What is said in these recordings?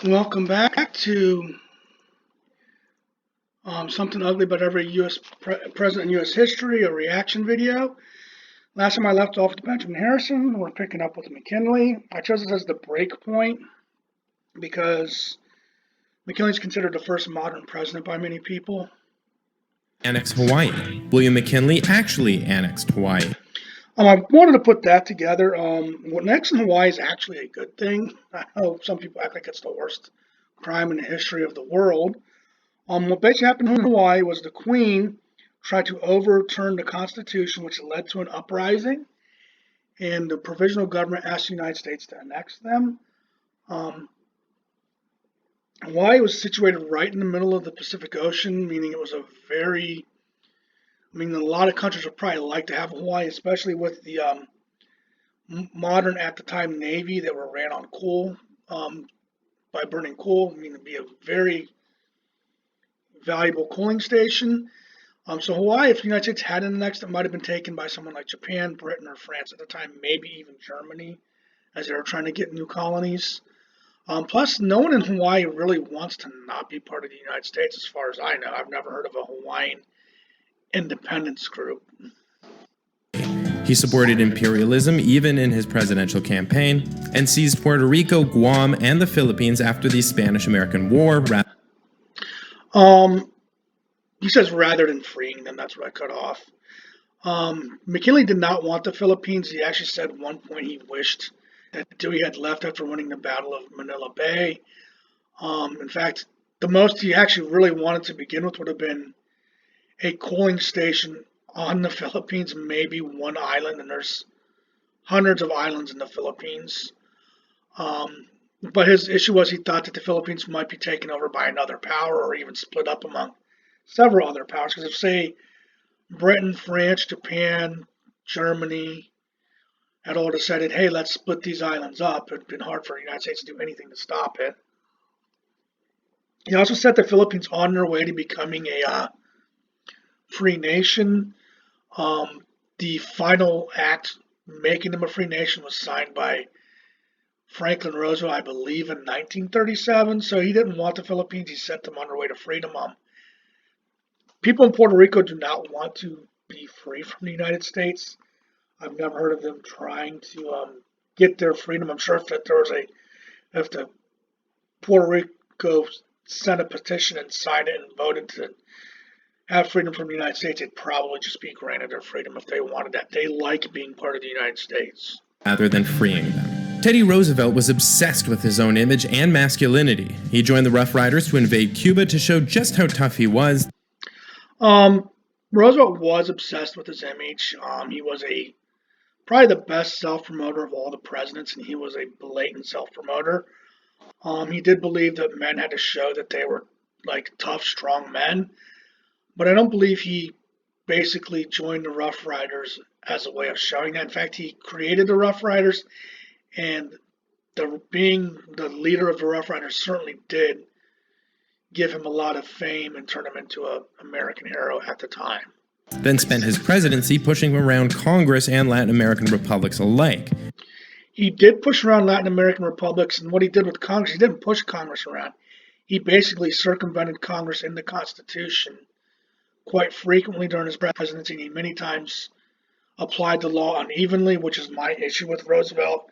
Welcome back to Something Ugly About Every U.S. President in U.S. History, a reaction video. Last time I left off with Benjamin Harrison, we're picking up with McKinley. I chose this as the break point because McKinley is considered the first modern president by many people. Annexed Hawaii. William McKinley actually annexed Hawaii. I wanted to put that together. Annexing Hawaii is actually a good thing. I know some people act like it's the worst crime in the history of the world. What basically happened in Hawaii was the Queen tried to overturn the Constitution, which led to an uprising, and the provisional government asked the United States to annex them. Hawaii was situated right in the middle of the Pacific Ocean, meaning it was a lot of countries would probably like to have Hawaii, especially with the modern at the time Navy that were ran on coal, by burning coal. It'd be a very valuable cooling station. So Hawaii, if the United States had annexed, it might have been taken by someone like Japan, Britain, or France at the time, maybe even Germany, as they were trying to get new colonies. Plus, no one in Hawaii really wants to not be part of the United States, as far as I know. I've never heard of a Hawaiian independence group. He supported imperialism even in his presidential campaign and seized Puerto Rico, Guam, and the Philippines after the Spanish-American War. He says rather than freeing them, that's what I cut off. McKinley did not want the Philippines. He actually said at one point he wished that Dewey had left after winning the Battle of Manila Bay. In fact, the most he actually really wanted to begin with would have been a coaling station on the Philippines, maybe one island, and there's hundreds of islands in the Philippines. But his issue was he thought that the Philippines might be taken over by another power or even split up among several other powers. Because if, say, Britain, France, Japan, Germany had all decided, hey, let's split these islands up, it'd been hard for the United States to do anything to stop it. He also set the Philippines on their way to becoming a free nation. The final act making them a free nation was signed by Franklin Roosevelt, I believe, in 1937. So he didn't want the Philippines. He set them on their way to freedom. People in Puerto Rico do not want to be free from the United States. I've never heard of them trying to get their freedom. I'm sure if the Puerto Rico sent a petition and signed it and voted to have freedom from the United States, it'd probably just be granted their freedom if they wanted that. They like being part of the United States. Rather than freeing them. Teddy Roosevelt was obsessed with his own image and masculinity. He joined the Rough Riders to invade Cuba to show just how tough he was. Roosevelt was obsessed with his image. He was probably the best self-promoter of all the presidents, and he was a blatant self-promoter. He did believe that men had to show that they were like tough, strong men, but I don't believe he basically joined the Rough Riders as a way of showing that. In fact, he created the Rough Riders, and being the leader of the Rough Riders certainly did give him a lot of fame and turn him into an American hero at the time. Then spent his presidency pushing around Congress and Latin American republics alike. He did push around Latin American republics, and what he did with Congress, he didn't push Congress around. He basically circumvented Congress in the Constitution quite frequently during his presidency. He many times applied the law unevenly, which is my issue with Roosevelt,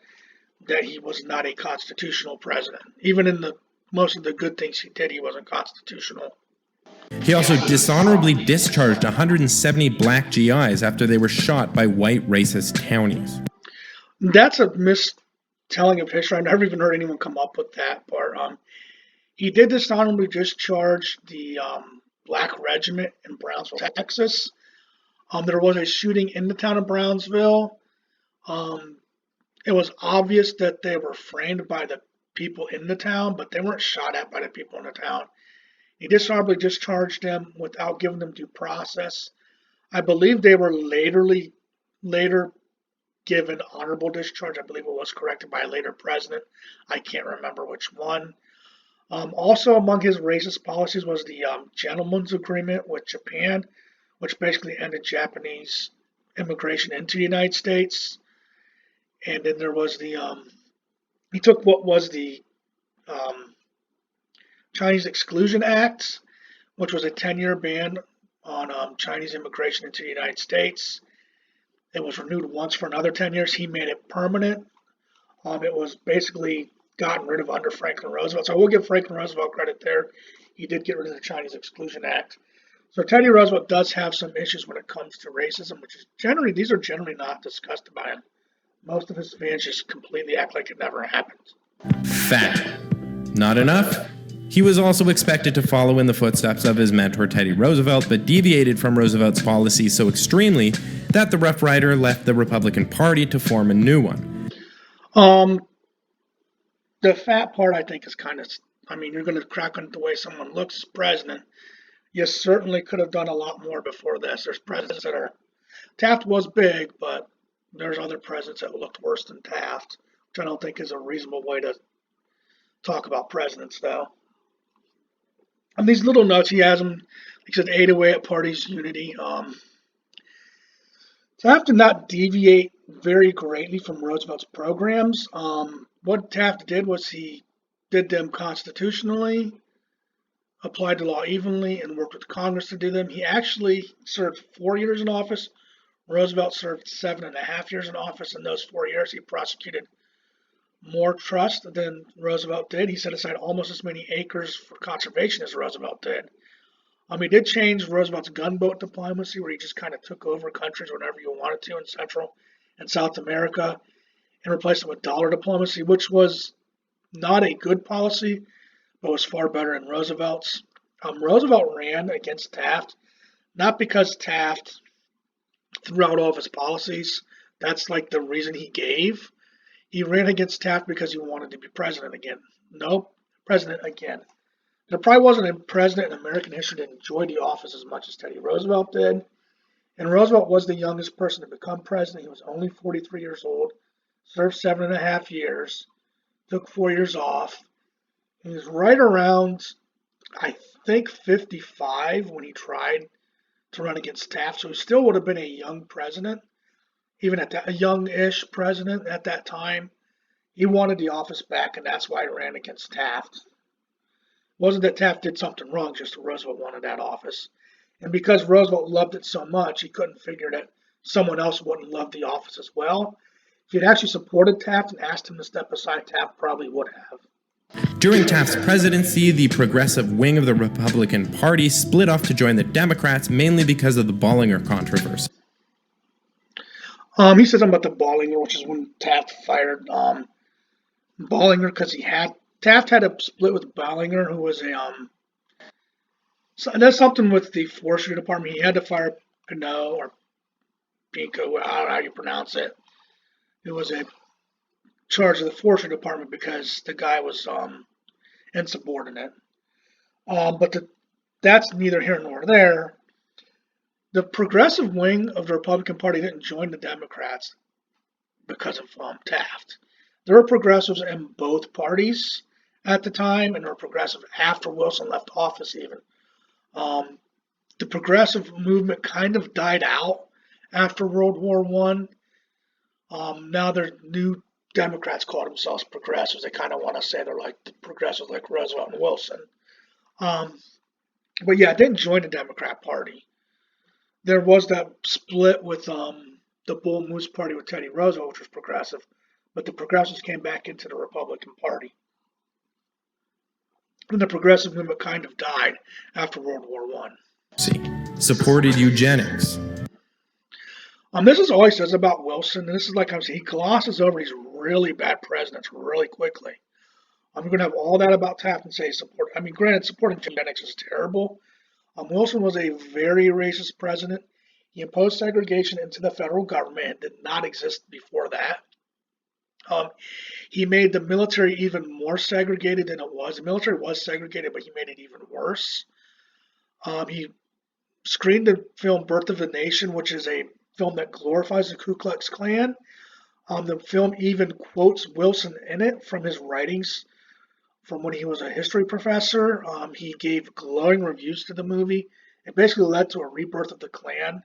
that he was not a constitutional president. Even in most of the good things he did, he wasn't constitutional. He also dishonorably discharged 170 black GIs after they were shot by white racist townies. That's a mistelling of history. I've never even heard anyone come up with that part. He did dishonorably discharge the Black Regiment in Brownsville, Texas. There was a shooting in the town of Brownsville. It was obvious that they were framed by the people in the town, but they weren't shot at by the people in the town. He dishonorably discharged them without giving them due process. I believe they were later given honorable discharge. I believe it was corrected by a later president. I can't remember which one. Also among his racist policies was the Gentleman's Agreement with Japan, which basically ended Japanese immigration into the United States. And then there was he took what was the Chinese Exclusion Act, which was a 10-year ban on Chinese immigration into the United States. It was renewed once for another 10 years. He made it permanent. It was basically gotten rid of under Franklin Roosevelt. So I will give Franklin Roosevelt credit there. He did get rid of the Chinese Exclusion Act. So Teddy Roosevelt does have some issues when it comes to racism, which is these are generally not discussed by him. Most of his fans just completely act like it never happened. Fact. Not enough? He was also expected to follow in the footsteps of his mentor Teddy Roosevelt, but deviated from Roosevelt's policy so extremely that the Rough Rider left the Republican Party to form a new one. The fat part, I think, is kind of, you're going to crack on the way someone looks as president. You certainly could have done a lot more before this. There's presidents that are, Taft was big, but there's other presidents that looked worse than Taft, which I don't think is a reasonable way to talk about presidents, though. On these little notes, he has them, he said, aid away at party's unity. Taft did not deviate very greatly from Roosevelt's programs. What Taft did was he did them constitutionally, applied the law evenly, and worked with Congress to do them. He actually served 4 years in office. Roosevelt served 7.5 years in office. In those 4 years, he prosecuted more trust than Roosevelt did. He set aside almost as many acres for conservation as Roosevelt did. He did change Roosevelt's gunboat diplomacy, where he just kind of took over countries whenever you wanted to in Central and South America, and replaced it with dollar diplomacy, which was not a good policy, but was far better than Roosevelt's. Roosevelt ran against Taft, not because Taft threw out all of his policies. That's like the reason he gave. He ran against Taft because he wanted to be president again. President again. There probably wasn't a president in American history that enjoyed the office as much as Teddy Roosevelt did. And Roosevelt was the youngest person to become president. He was only 43 years old, served 7.5 years, took 4 years off. He was right around, I think, 55 when he tried to run against Taft. So he still would have been a young president, even at that, a young-ish president at that time. He wanted the office back, and that's why he ran against Taft. It wasn't that Taft did something wrong, just that Roosevelt wanted that office. And because Roosevelt loved it so much, he couldn't figure that someone else wouldn't love the office as well. If he'd actually supported Taft and asked him to step aside, Taft probably would have. During Taft's presidency, the progressive wing of the Republican Party split off to join the Democrats, mainly because of the Bollinger controversy. He said something about the Bollinger, which is when Taft fired Bollinger, because Taft had a split with Bollinger, who was so that's something with the forestry department. He had to fire Pinot or Pinko, I don't know how you pronounce it. It was in charge of the forestry department because the guy was insubordinate. But that's neither here nor there. The progressive wing of the Republican Party didn't join the Democrats because of Taft. There were progressives in both parties at the time, and there were progressives after Wilson left office even. The progressive movement kind of died out after World War I. Now they're new Democrats call themselves progressives. They kind of want to say they're like the progressives like Roosevelt and Wilson. But yeah, it didn't join the Democrat Party. There was that split with the Bull Moose Party with Teddy Roosevelt, which was progressive, but the progressives came back into the Republican Party. And the progressive movement kind of died after World War I. Supported eugenics. This is all he says about Wilson, and this is like I'm saying, he glosses over these really bad presidents really quickly. I'm going to have all that about Taft and say support. Granted, supporting eugenics is terrible. Wilson was a very racist president. He imposed segregation into the federal government. It did not exist before that. He made the military even more segregated than it was. The military was segregated, but he made it even worse. He screened the film Birth of a Nation, which is a film that glorifies the Ku Klux Klan. The film even quotes Wilson in it from his writings from when he was a history professor. He gave glowing reviews to the movie. It basically led to a rebirth of the Klan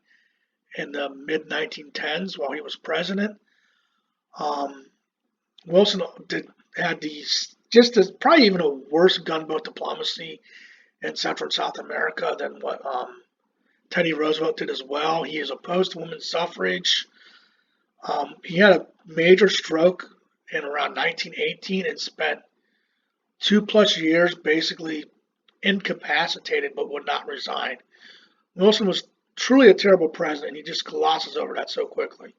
in the mid-1910s while he was president. Wilson had these just as probably even a worse gunboat diplomacy in Central and South America than what Teddy Roosevelt did as well. He is opposed to women's suffrage. He had a major stroke in around 1918 and spent 2+ years basically incapacitated but would not resign. Wilson was truly a terrible president. He just glosses over that so quickly.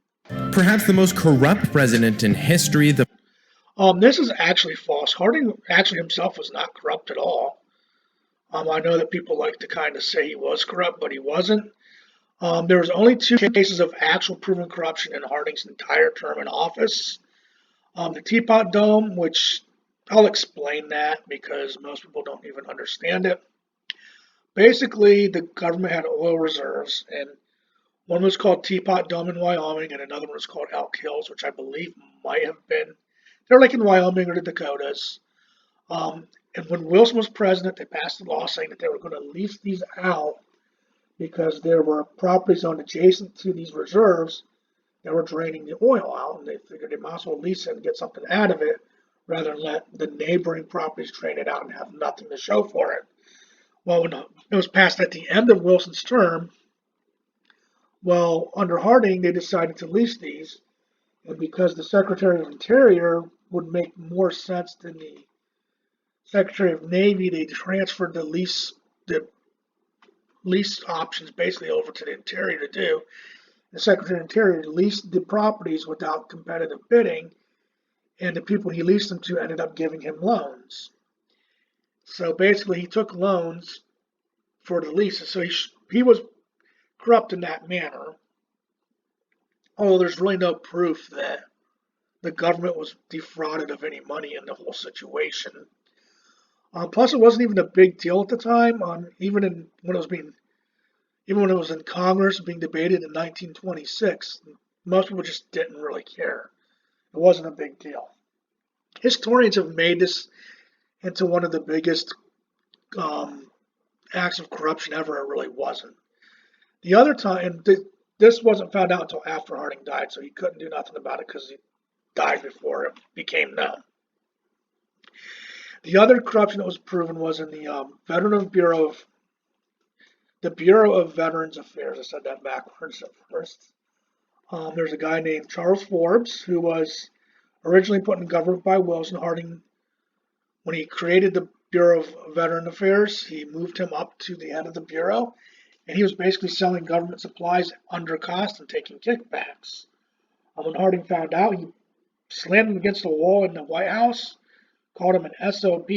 Perhaps the most corrupt president in history, This is actually false. Harding actually himself was not corrupt at all. I know that people like to kind of say he was corrupt, but he wasn't. There was only 2 cases of actual proven corruption in Harding's entire term in office. The Teapot Dome, which I'll explain that because most people don't even understand it. Basically, the government had oil reserves, and one was called Teapot Dome in Wyoming, and another one was called Elk Hills, which I believe might have been, they're like in Wyoming or the Dakotas. And when Wilson was president, they passed a law saying that they were going to lease these out because there were properties owned adjacent to these reserves that were draining the oil out, and they figured they might as well lease it and get something out of it rather than let the neighboring properties drain it out and have nothing to show for it. Well, when it was passed at the end of Wilson's term, well, under Harding, they decided to lease these, and because the Secretary of Interior would make more sense than the Secretary of Navy, they transferred the lease options basically over to the Interior to do. The Secretary of Interior leased the properties without competitive bidding, and the people he leased them to ended up giving him loans. So basically, he took loans for the leases. So he was corrupt in that manner. Although there's really no proof that the government was defrauded of any money in the whole situation. Plus, it wasn't even a big deal at the time. Even when it was in Congress being debated in 1926, most people just didn't really care. It wasn't a big deal. Historians have made this into one of the biggest acts of corruption ever. It really wasn't. The other time, this wasn't found out until after Harding died, so he couldn't do nothing about it because he died before it became known. The other corruption that was proven was in the Bureau of Veterans Affairs. I said that backwards at first. There's a guy named Charles Forbes who was originally put in government by Wilson. Harding, when he created the Bureau of Veteran Affairs, he moved him up to the head of the Bureau, and he was basically selling government supplies under cost and taking kickbacks. When Harding found out, he slammed him against the wall in the White House, called him an SOB,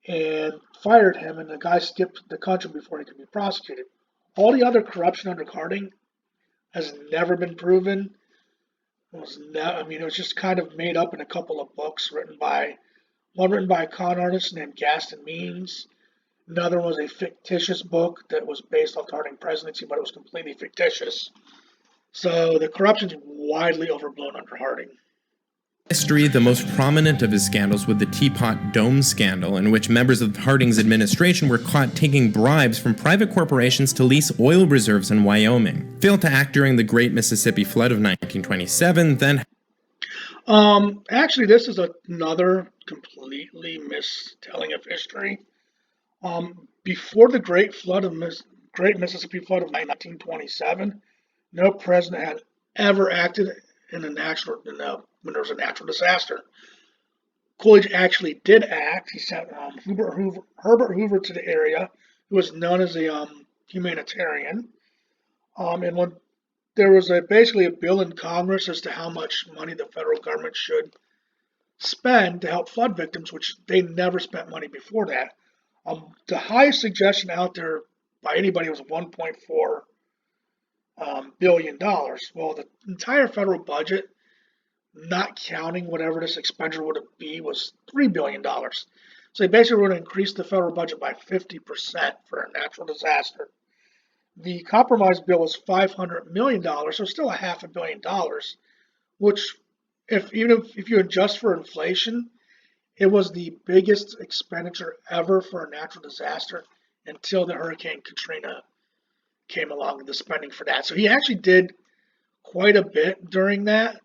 and fired him, and the guy skipped the country before he could be prosecuted. All the other corruption under Harding has never been proven. It was just kind of made up in a couple of books written by a con artist named Gaston Means. Another one was a fictitious book that was based off the Harding presidency, but it was completely fictitious. So the corruption is widely overblown under Harding. history, the most prominent of his scandals was the Teapot Dome scandal, in which members of Harding's administration were caught taking bribes from private corporations to lease oil reserves in Wyoming. Failed to act during the Great Mississippi Flood of 1927, then... Actually, this is another completely mistelling of history. Before the Great Mississippi Flood of 1927, no president had ever acted when there was a natural disaster. Coolidge actually did act. He sent Herbert Hoover to the area, who was known as a humanitarian. And when there was basically a bill in Congress as to how much money the federal government should spend to help flood victims, which they never spent money before that. The highest suggestion out there by anybody was $1.4 billion. Well, the entire federal budget, not counting whatever this expenditure would be, was $3 billion. So they basically were going to increase the federal budget by 50% for a natural disaster. The compromise bill was $500 million, so still $500 million, which, if you adjust for inflation, it was the biggest expenditure ever for a natural disaster until the Hurricane Katrina came along, the spending for that. So he actually did quite a bit during that.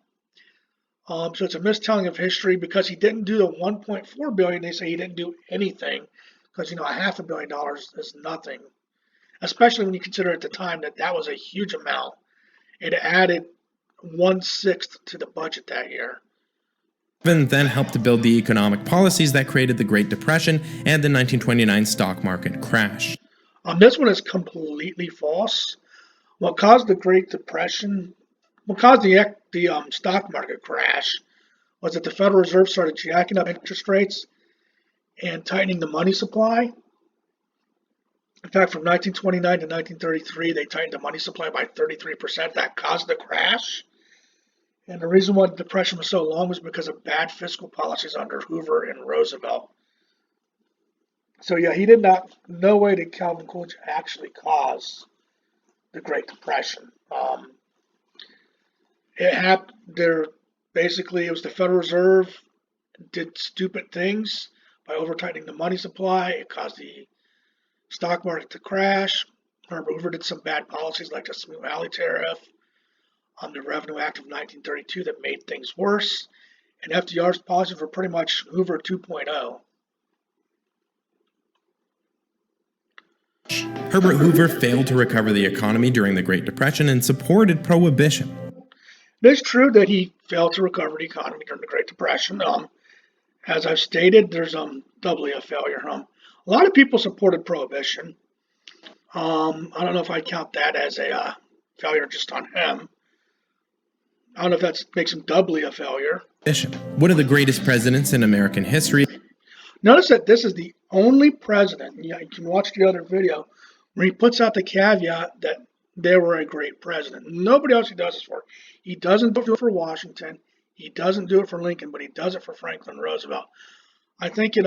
So it's a mistelling of history because he didn't do the 1.4 billion. They say he didn't do anything because a $500 million is nothing, especially when you consider at the time that that was a huge amount. It added 1/6 to the budget that year. Truman then helped to build the economic policies that created the Great Depression and the 1929 stock market crash. This one is completely false. What caused the Great Depression, what caused the stock market crash, was that the Federal Reserve started jacking up interest rates and tightening the money supply. In fact, from 1929 to 1933, they tightened the money supply by 33%. That caused the crash. And the reason why the Depression was so long was because of bad fiscal policies under Hoover and Roosevelt. So yeah, he did not, no way did Calvin Coolidge actually cause the Great Depression. It happened there, basically it was the Federal Reserve did stupid things by over tightening the money supply. It caused the stock market to crash. Remember, Hoover did some bad policies like the Smoot Hawley tariff, the Revenue Act of 1932 that made things worse, and FDR's policies were pretty much Hoover 2.0. Herbert Hoover failed to recover the economy during the Great Depression and supported prohibition. It is true that he failed to recover the economy during the Great Depression. As I've stated, there's doubly a failure. A lot of people supported prohibition. I don't know if I'd count that as a failure just on him. I don't know if that makes him doubly a failure. One of the greatest presidents in American history. Notice that this is the only president, you can watch the other video, where he puts out the caveat that they were a great president. Nobody else he does this for. He doesn't do it for Washington. He doesn't do it for Lincoln, but he does it for Franklin Roosevelt. I think it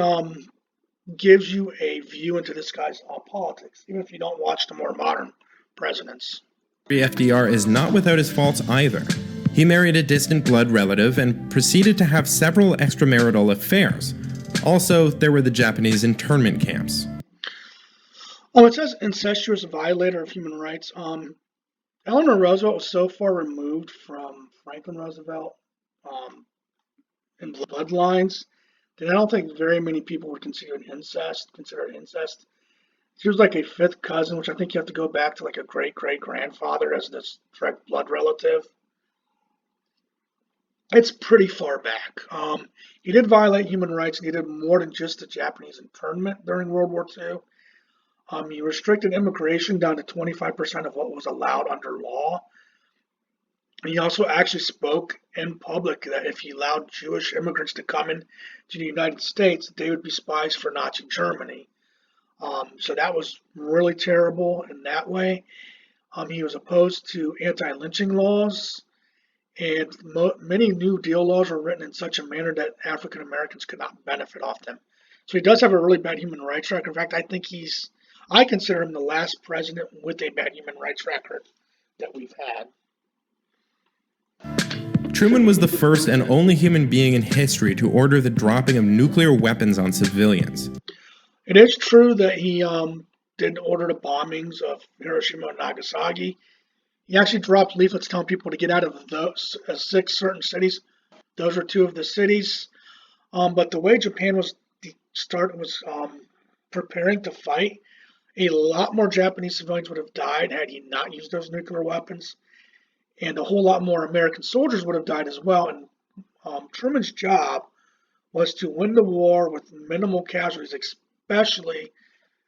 gives you a view into this guy's politics, even if you don't watch the more modern presidents. FDR is not without his faults either. He married a distant blood relative and proceeded to have several extramarital affairs. Also, there were the Japanese internment camps. It says incestuous violator of human rights. Eleanor Roosevelt was so far removed from Franklin Roosevelt in bloodlines that I don't think very many people would consider it incest. She was like a fifth cousin, which I think you have to go back to like a great-great-grandfather as this direct blood relative. It's pretty far back. He did violate human rights, and he did more than just the Japanese internment during World War II. He restricted immigration down to 25% of what was allowed under law. He also actually spoke in public that if he allowed Jewish immigrants to come into the United States, they would be spies for Nazi Germany. So that was really terrible in that way. He was opposed to anti-lynching laws, and many New Deal laws were written in such a manner that African Americans could not benefit off them. So he does have a really bad human rights record. In fact, I consider him the last president with a bad human rights record that we've had. Truman was the first and only human being in history to order the dropping of nuclear weapons on civilians. It is true that he did order the bombings of Hiroshima and Nagasaki. He actually dropped leaflets telling people to get out of those 6 certain cities. Those were 2 of the cities. But the way Japan was preparing to fight, a lot more Japanese civilians would have died had he not used those nuclear weapons. And a whole lot more American soldiers would have died as well. And Truman's job was to win the war with minimal casualties, especially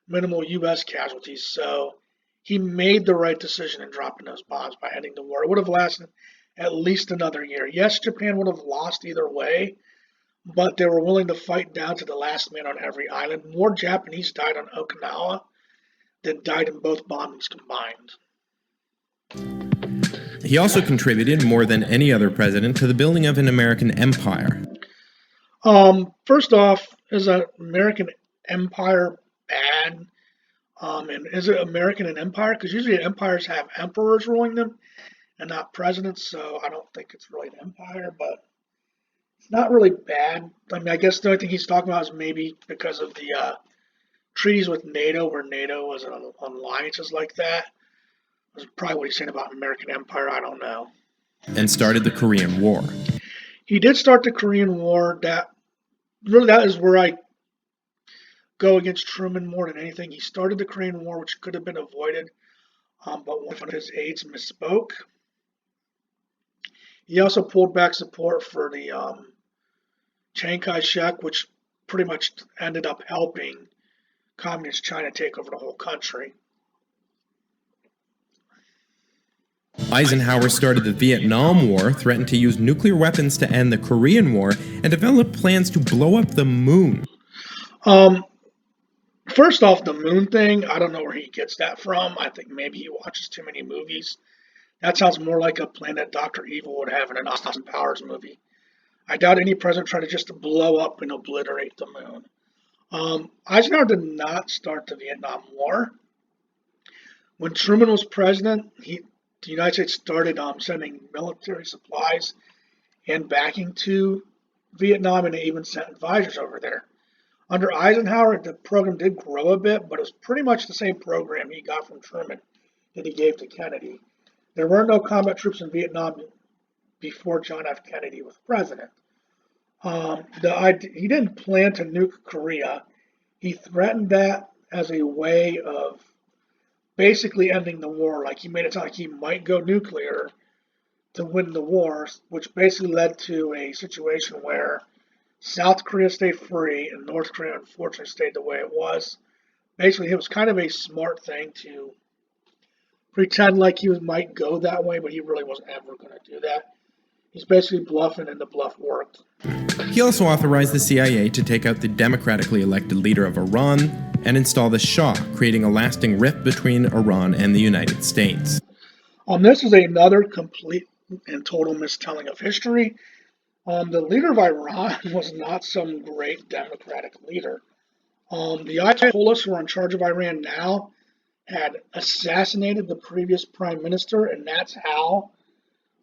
minimal U.S. casualties. So he made the right decision in dropping those bombs by ending the war. It would have lasted at least another year. Yes, Japan would have lost either way, but they were willing to fight down to the last man on every island. More Japanese died on Okinawa than died in both bombings combined. He also contributed more than any other president to the building of an American empire. First off, is an American empire bad? And is it American an empire? Because usually empires have emperors ruling them and not presidents, so I don't think it's really an empire, but it's not really bad. I mean, I guess the only thing he's talking about is maybe because of the treaties with NATO, where NATO was on alliances like that. That's probably what he's saying about American empire. I don't know. And started the Korean War. He did start the Korean War. That is where I go against Truman more than anything. He started the Korean War, which could have been avoided, but one of his aides misspoke. He also pulled back support for the Chiang Kai-shek, which pretty much ended up helping Communist China take over the whole country. Eisenhower started the Vietnam War, threatened to use nuclear weapons to end the Korean War, and developed plans to blow up the moon. First off, the moon thing, I don't know where he gets that from. I think maybe he watches too many movies. That sounds more like a plan that Dr. Evil would have in an Austin Powers movie. I doubt any president tried to just blow up and obliterate the moon. Eisenhower did not start the Vietnam War. When Truman was president, the United States started sending military supplies and backing to Vietnam, and they even sent advisors over there. Under Eisenhower, the program did grow a bit, but it was pretty much the same program he got from Truman that he gave to Kennedy. There were no combat troops in Vietnam before John F. Kennedy was president. He didn't plan to nuke Korea. He threatened that as a way of basically ending the war. Like, he made it sound like he might go nuclear to win the war, which basically led to a situation where South Korea stayed free and North Korea unfortunately stayed the way it was. Basically, it was kind of a smart thing to pretend like he might go that way, but he really wasn't ever going to do that. He's basically bluffing, and the bluff worked. He also authorized the CIA to take out the democratically elected leader of Iran and install the Shah, creating a lasting rift between Iran and the United States. This is another complete and total mistelling of history. The leader of Iran was not some great democratic leader. The Ayatollahs who are in charge of Iran now had assassinated the previous prime minister, and that's how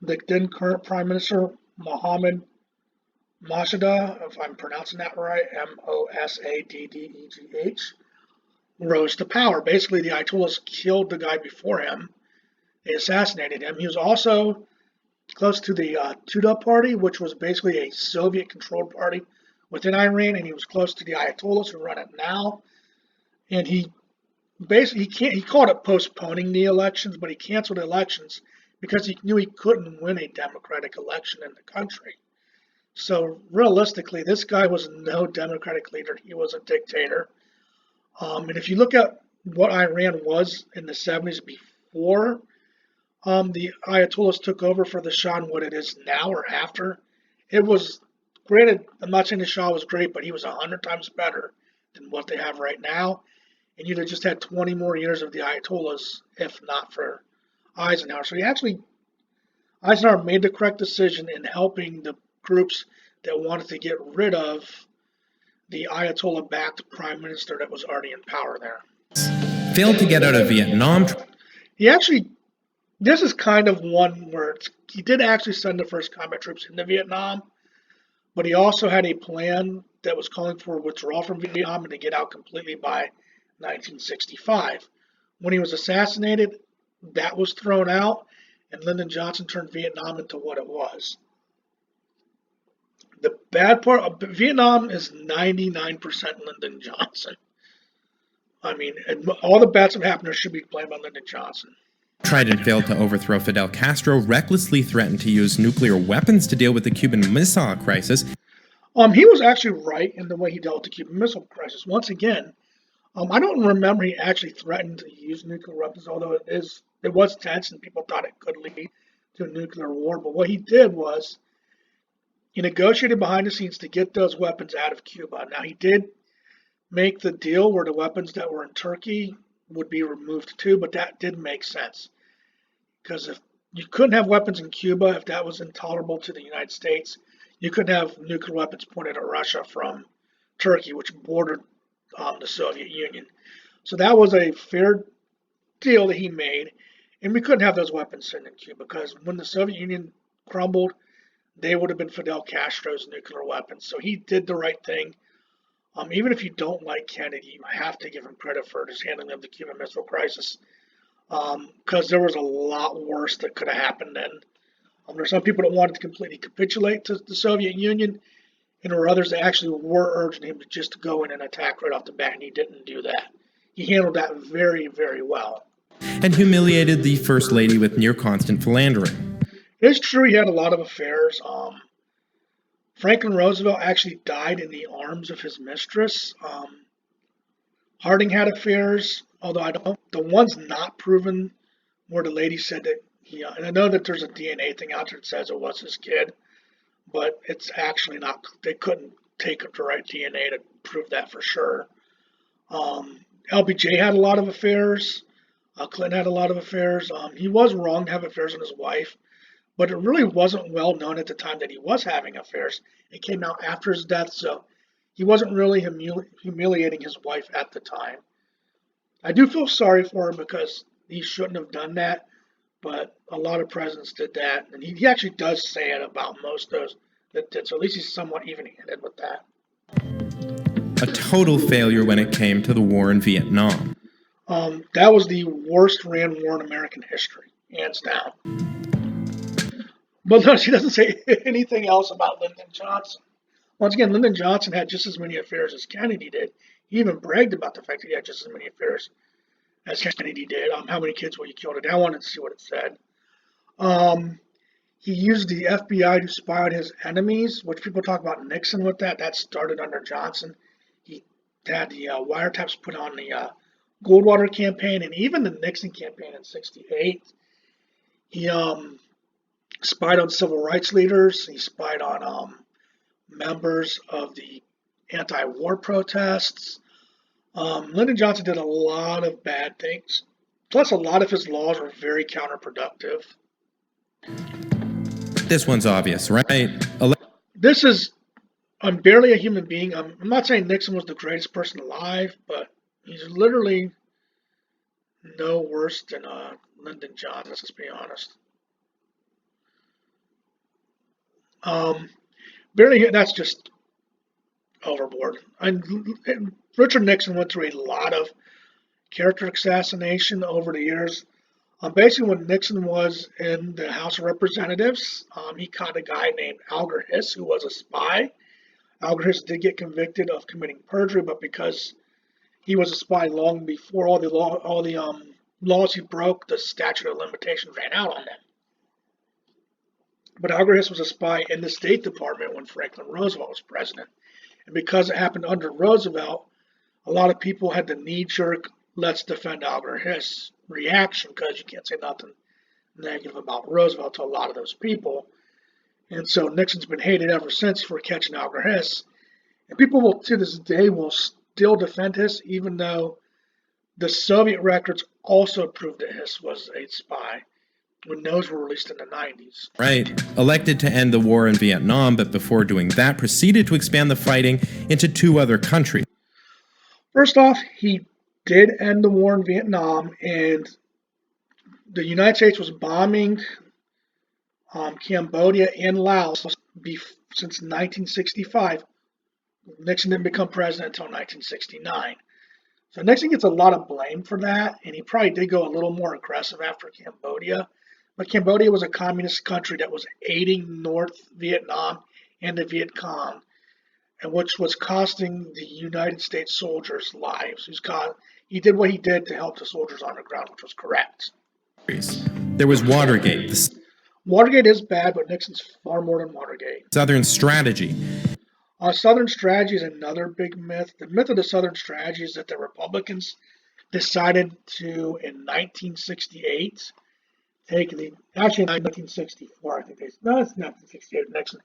the then current prime minister, Mohammad Mosaddegh, if I'm pronouncing that right, Mosaddegh, rose to power. Basically, the Ayatollahs killed the guy before him. They assassinated him. He was also close to the Tudeh party, which was basically a Soviet-controlled party within Iran, and he was close to the Ayatollahs who run it now. And he called it postponing the elections, but he canceled elections because he knew he couldn't win a democratic election in the country. So realistically, this guy was no democratic leader. He was a dictator. And if you look at what Iran was in the 70s before the Ayatollahs took over for the Shah and what it is now or after, it was, granted, I'm not saying the Shah was great, but he was 100 times better than what they have right now. And you'd have just had 20 more years of the Ayatollahs if not for Eisenhower. So Eisenhower made the correct decision in helping the groups that wanted to get rid of the Ayatollah-backed prime minister that was already in power there. Failed to get out of Vietnam. This is kind of one where he did actually send the first combat troops into Vietnam, but he also had a plan that was calling for withdrawal from Vietnam and to get out completely by 1965. When he was assassinated, that was thrown out, and Lyndon Johnson turned Vietnam into what it was. The bad part of Vietnam is 99% Lyndon Johnson. I mean, all the bad stuff happened there should be blamed on Lyndon Johnson. Tried and failed to overthrow Fidel Castro, recklessly threatened to use nuclear weapons to deal with the Cuban Missile Crisis. He was actually right in the way he dealt with the Cuban Missile Crisis. Once again, I don't remember he actually threatened to use nuclear weapons, although it was tense and people thought it could lead to a nuclear war. But what he did was he negotiated behind the scenes to get those weapons out of Cuba. Now, he did make the deal where the weapons that were in Turkey would be removed too, but that did make sense. Because if you couldn't have weapons in Cuba, if that was intolerable to the United States, you couldn't have nuclear weapons pointed at Russia from Turkey, which bordered the Soviet Union. So that was a fair deal that he made, and we couldn't have those weapons sent in Cuba because when the Soviet Union crumbled, they would have been Fidel Castro's nuclear weapons. So he did the right thing. Even if you don't like Kennedy, you have to give him credit for his handling of the Cuban Missile Crisis, because there was a lot worse that could have happened then. There are some people that wanted to completely capitulate to the Soviet Union, and there were others that actually were urging him to just go in and attack right off the bat, and he didn't do that. He handled that very, very well. And humiliated the First Lady with near constant philandering. It's true he had a lot of affairs. Franklin Roosevelt actually died in the arms of his mistress. Harding had affairs, although the ones not proven where the lady said that and I know that there's a DNA thing out there that says it was his kid, but it's actually not. They couldn't take the right DNA to prove that for sure. LBJ had a lot of affairs. Clinton had a lot of affairs. He was wrong to have affairs with his wife, but it really wasn't well known at the time that he was having affairs. It came out after his death, so he wasn't really humiliating his wife at the time. I do feel sorry for him because he shouldn't have done that, but a lot of presidents did that, and he actually does say it about most of those that did, so at least he's somewhat even-handed with that. A total failure when it came to the war in Vietnam. That was the worst ran war in American history, hands down. But notice he doesn't say anything else about Lyndon Johnson. Once again, Lyndon Johnson had just as many affairs as Kennedy did. He even bragged about the fact that he had just as many affairs as Kennedy did. How many kids were you killed? I wanted to see what it said. He used the FBI to spy on his enemies, which people talk about Nixon with that. That started under Johnson. He had the wiretaps put on the Goldwater campaign and even the Nixon campaign in '68. He spied on civil rights leaders. He spied on members of the anti-war protests. Lyndon Johnson did a lot of bad things. Plus, a lot of his laws were very counterproductive. This one's obvious, right? This is, I'm barely a human being. I'm not saying Nixon was the greatest person alive, but he's literally no worse than Lyndon Johnson, let's be honest. Barely, that's just overboard. And Richard Nixon went through a lot of character assassination over the years. Basically, when Nixon was in the House of Representatives, he caught a guy named Alger Hiss, who was a spy. Alger Hiss did get convicted of committing perjury, but because he was a spy long before all the laws he broke, the statute of limitations ran out on them. But Alger Hiss was a spy in the State Department when Franklin Roosevelt was president. And because it happened under Roosevelt, a lot of people had the knee-jerk, let's defend Alger Hiss reaction, because you can't say nothing negative about Roosevelt to a lot of those people. And so Nixon's been hated ever since for catching Alger Hiss. And people will, to this day, will still defend Hiss, even though the Soviet records also proved that Hiss was a spy when those were released in the 90s. Right. Elected to end the war in Vietnam, but before doing that, proceeded to expand the fighting into 2 other countries. First off, he did end the war in Vietnam, and the United States was bombing Cambodia and Laos since 1965. Nixon didn't become president until 1969. So Nixon gets a lot of blame for that, and he probably did go a little more aggressive after Cambodia. But Cambodia was a communist country that was aiding North Vietnam and the Viet Cong, and which was costing the United States soldiers lives. He did what he did to help the soldiers on the ground, which was correct. There was Watergate. Watergate is bad, but Nixon's far more than Watergate. Southern strategy. Southern strategy is another big myth. The myth of the Southern strategy is that the Republicans decided to, in 1968, actually in 1964, I think it's 1968, Nixon,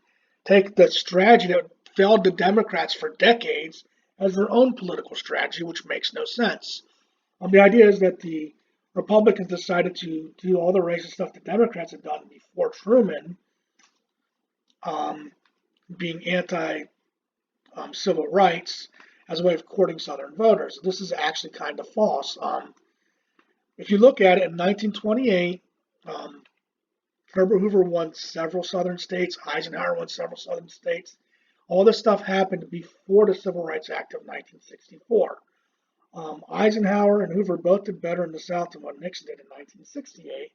take the strategy that failed the Democrats for decades as their own political strategy, which makes no sense. The idea is that the Republicans decided to do all the racist stuff the Democrats had done before Truman, being anti-civil rights, as a way of courting Southern voters. This is actually kind of false. If you look at it, in 1928, Herbert Hoover won several Southern states. Eisenhower won several Southern states. All this stuff happened before the Civil Rights Act of 1964. Eisenhower and Hoover both did better in the South than what Nixon did in 1968.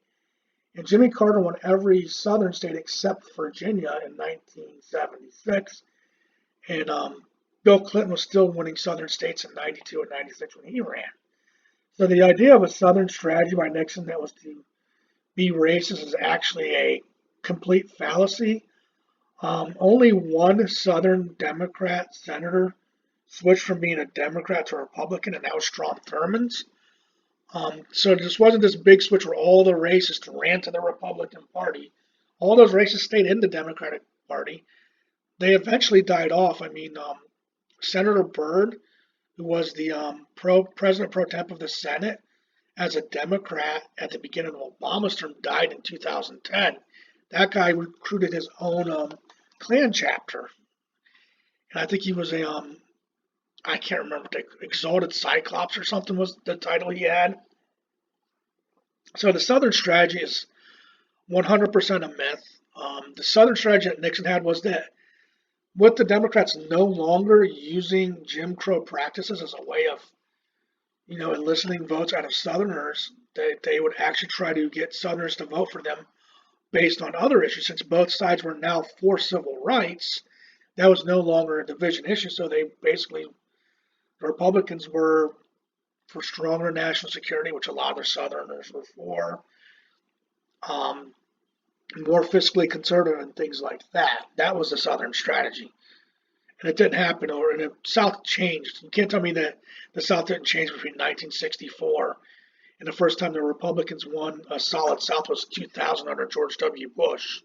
And Jimmy Carter won every southern state except Virginia in 1976. And Bill Clinton was still winning southern states in 92 and 96 when he ran. So the idea of a southern strategy by Nixon that was to be racist is actually a complete fallacy. Only one Southern Democrat senator switched from being a Democrat to a Republican, and that was Strom Thurmond's. So this wasn't this big switch where all the racists ran to the Republican Party. All those racists stayed in the Democratic Party. They eventually died off. I mean, Senator Byrd, who was the president pro temp of the Senate as a Democrat at the beginning of Obama's term, died in 2010. That guy recruited his own Klan chapter. And I think he was I can't remember, the Exalted Cyclops or something was the title he had. So the Southern strategy is 100% a myth. The Southern strategy that Nixon had was that with the Democrats no longer using Jim Crow practices as a way of, eliciting votes out of Southerners, they would actually try to get Southerners to vote for them based on other issues. Since both sides were now for civil rights, that was no longer a division issue. So the Republicans were for stronger national security, which a lot of the Southerners were for, more fiscally conservative and things like that. That was the Southern strategy. And it didn't happen, and the South changed. You can't tell me that the South didn't change between 1964 and the first time the Republicans won a solid South was 2000 under George W. Bush.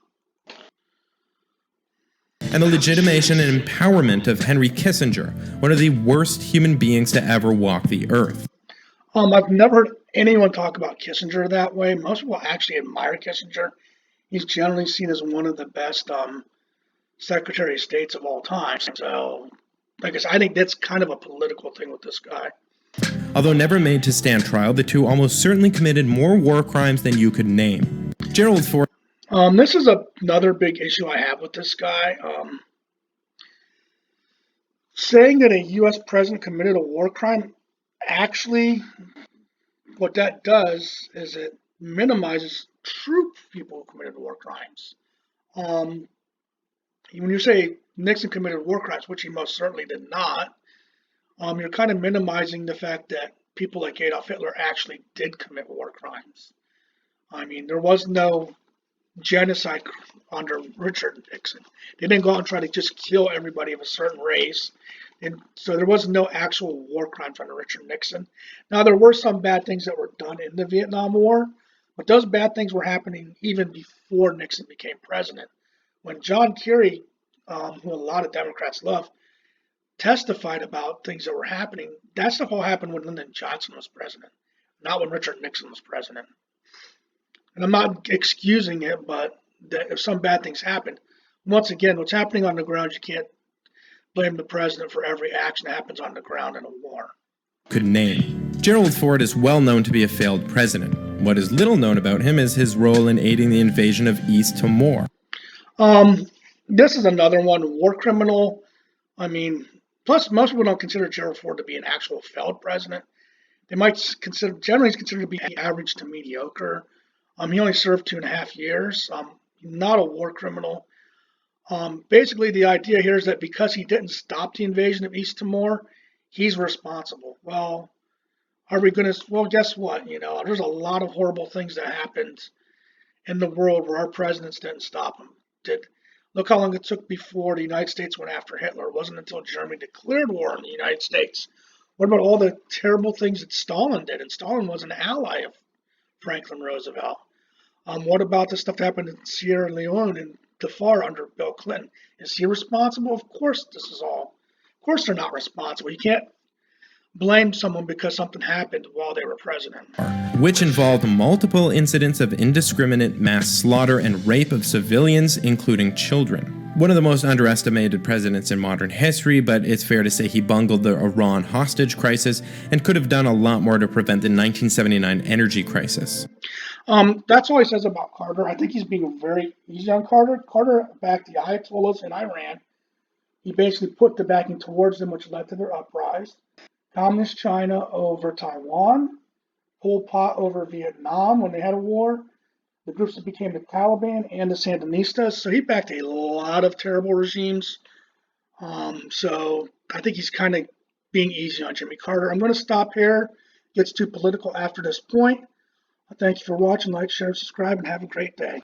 And the legitimation and empowerment of Henry Kissinger, one of the worst human beings to ever walk the earth. I've never heard anyone talk about Kissinger that way. Most people actually admire Kissinger. He's generally seen as one of the best Secretary of States of all time. So, I guess I think that's kind of a political thing with this guy. Although never made to stand trial, the two almost certainly committed more war crimes than you could name. Gerald Ford. This is another big issue I have with this guy. Saying that a U.S. president committed a war crime, actually, what that does is it minimizes true people who committed war crimes. When you say Nixon committed war crimes, which he most certainly did not, you're kind of minimizing the fact that people like Adolf Hitler actually did commit war crimes. I mean, there was no genocide under Richard Nixon. They didn't go out and try to just kill everybody of a certain race. And so there was no actual war crimes under Richard Nixon. Now, there were some bad things that were done in the Vietnam War, but those bad things were happening even before Nixon became president. When John Kerry, who a lot of Democrats love, testified about things that were happening, that stuff all happened when Lyndon Johnson was president, not when Richard Nixon was president. And I'm not excusing it, but if some bad things happened, once again, what's happening on the ground, you can't blame the president for every action that happens on the ground in a war. Could name. Gerald Ford is well known to be a failed president. What is little known about him is his role in aiding the invasion of East Timor. This is another one, war criminal. I mean, plus most people don't consider Gerald Ford to be an actual failed president. They might generally considered to be average to mediocre. He only served 2.5 years. Not a war criminal. Basically, the idea here is that because he didn't stop the invasion of East Timor, he's responsible. Well, are we going to? Well, guess what? There's a lot of horrible things that happened in the world where our presidents didn't stop them. Look how long it took before the United States went after Hitler. It wasn't until Germany declared war on the United States. What about all the terrible things that Stalin did? And Stalin was an ally of Franklin Roosevelt. What about the stuff that happened in Sierra Leone and Darfur under Bill Clinton? Is he responsible? Of course Of course they're not responsible. You can't blame someone because something happened while they were president. Which involved multiple incidents of indiscriminate mass slaughter and rape of civilians, including children. One of the most underestimated presidents in modern history, but it's fair to say he bungled the Iran hostage crisis and could have done a lot more to prevent the 1979 energy crisis. That's all he says about Carter. I think he's being very easy on Carter. Carter backed the Ayatollahs in Iran. He basically put the backing towards them, which led to their uprise. Communist China over Taiwan. Pol Pot over Vietnam when they had a war. the groups that became the Taliban and the Sandinistas. So he backed a lot of terrible regimes. So I think he's kind of being easy on Jimmy Carter. I'm going to stop here. It gets too political after this point. Thank you for watching. Like, share, subscribe, and have a great day.